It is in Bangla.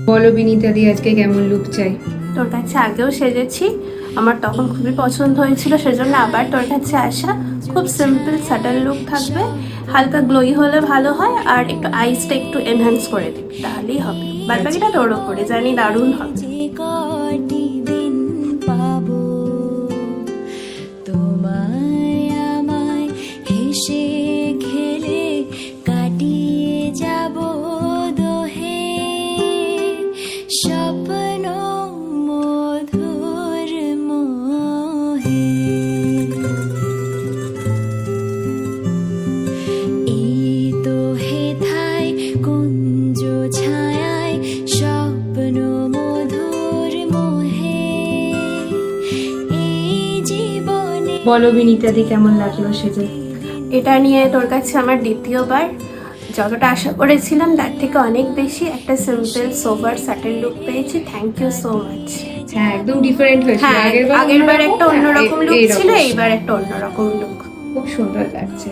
বলো বিনীতা দি, আজকে কেমন লুক চাই? তোর কাছে আগেও সেজেছি, আমার তখন খুবই পছন্দ হয়েছিল, সেজন্য আবার তোর কাছে আসা। খুব সিম্পল সাটল লুক থাকবে, হালকা গ্লোই হলে ভালো হয়, আর একটু আইসটা একটু এনহ্যান্স করে দিবি, তাহলেই হবে। বাদ বাকিটা তোর ওপরে, জানি দারুণ হবে। বলো বিনীতা দি, কেমন লাগলো সেজে? এটা নিয়ে তোর কাছে আমার দ্বিতীয়বার। যতটা আশা করেছিলাম তার থেকে অনেক বেশি একটা সিম্পল সোবার সাটেল লুক পেয়েছি। Thank you so much. হ্যাঁ, একদম ডিফারেন্ট হয়েছিল। হ্যাঁ, আগেরবার একটা অন্যরকম লুক ছিল, এইবার একটা অন্যরকম লুক। খুব সুন্দর লাগছে।